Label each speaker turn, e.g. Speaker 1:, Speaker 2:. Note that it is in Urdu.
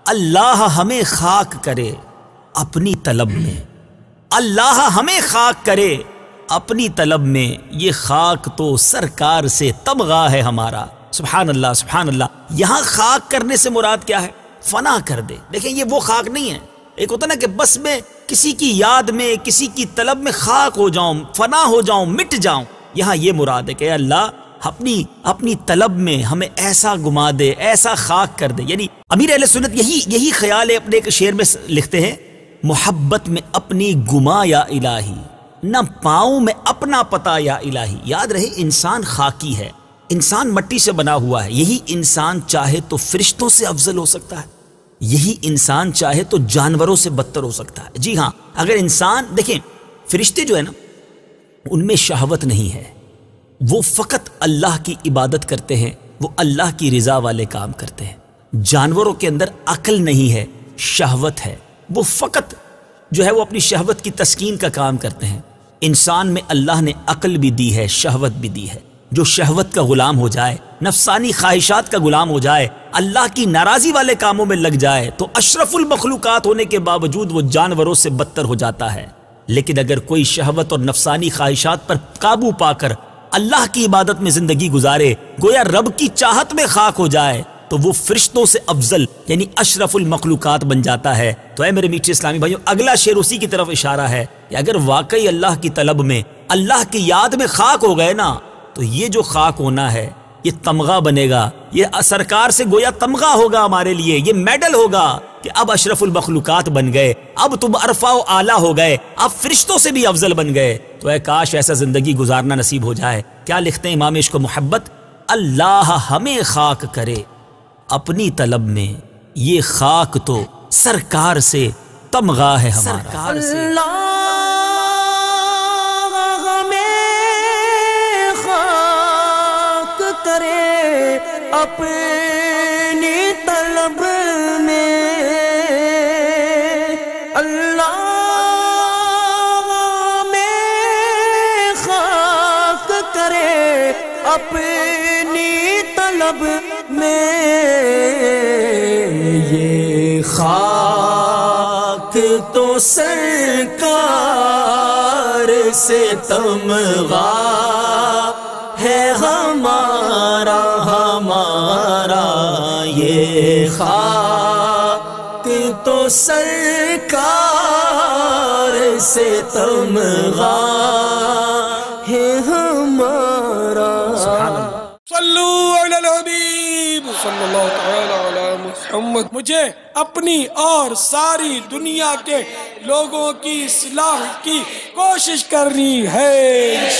Speaker 1: اللہ ہمیں خاک کرے اپنی طلب میں، اللہ ہمیں خاک کرے اپنی طلب میں، یہ خاک تو سرکار سے تمغہ ہے ہمارا۔ سبحان اللہ سبحان اللہ۔ یہاں خاک کرنے سے مراد کیا ہے؟ فنا کر دے۔ دیکھیں یہ وہ خاک نہیں ہے، ایک ہوتا نا کہ بس میں کسی کی یاد میں کسی کی طلب میں خاک ہو جاؤں، فنا ہو جاؤں، مٹ جاؤں۔ یہاں یہ مراد ہے کہ اللہ اپنی طلب میں ہمیں ایسا گما دے، ایسا خاک کر دے۔ یعنی امیر اہل سنت یہی خیال ہے، اپنے ایک شعر میں لکھتے ہیں، محبت میں اپنی گما یا الہی، نہ پاؤں میں اپنا پتا یا الہی۔ یاد رہے انسان خاکی ہے، انسان مٹی سے بنا ہوا ہے، یہی انسان چاہے تو فرشتوں سے افضل ہو سکتا ہے، یہی انسان چاہے تو جانوروں سے بدتر ہو سکتا ہے۔ جی ہاں، اگر انسان دیکھیں فرشتے جو ہے نا ان میں شہوت نہیں ہے، وہ فقط اللہ کی عبادت کرتے ہیں، وہ اللہ کی رضا والے کام کرتے ہیں۔ جانوروں کے اندر عقل نہیں ہے، شہوت ہے، وہ فقط جو ہے وہ اپنی شہوت کی تسکین کا کام کرتے ہیں۔ انسان میں اللہ نے عقل بھی دی ہے، شہوت بھی دی ہے۔ جو شہوت کا غلام ہو جائے، نفسانی خواہشات کا غلام ہو جائے، اللہ کی ناراضی والے کاموں میں لگ جائے تو اشرف المخلوقات ہونے کے باوجود وہ جانوروں سے بدتر ہو جاتا ہے۔ لیکن اگر کوئی شہوت اور نفسانی خواہشات پر قابو پا کر اللہ کی عبادت میں زندگی گزارے، گویا رب کی چاہت میں خاک ہو جائے، تو وہ فرشتوں سے افضل یعنی اشرف المخلوقات بن جاتا ہے۔ تو اے میرے میٹھے اسلامی بھائیوں، اگلا شعر اسی کی طرف اشارہ ہے کہ اگر واقعی اللہ کی طلب میں، اللہ کی یاد میں خاک ہو گئے نا، تو یہ جو خاک ہونا ہے یہ تمغہ بنے گا، یہ سرکار سے گویا تمغہ ہوگا ہمارے لیے، یہ میڈل ہوگا کہ اب اشرف المخلوقات بن گئے، اب تم عرفہ و اعلیٰ ہو گئے، اب فرشتوں سے بھی افضل بن گئے۔ تو اے کاش ایسا زندگی گزارنا نصیب ہو جائے۔ کیا لکھتے ہیں امام عشق و محبت؟ اللہ ہمیں خاک کرے اپنی طلب میں، یہ خاک تو سرکار سے تمغہ ہے ہمارا۔
Speaker 2: اللہ ہمیں خاک کرے اپنی طلب میں، اللہ ہمیں خاک کرے اپنی طلب میں، یہ خاک تو سرکار سے تمغہ ہے ہمارا، یہ خاک تو سرکار سے تمغہ ہے ہمارا۔
Speaker 3: صلو علی الحبیب صلی اللہ تعالی علی محمد۔ مجھے اپنی اور ساری دنیا کے لوگوں کی اصلاح کی کوشش کرنی ہے۔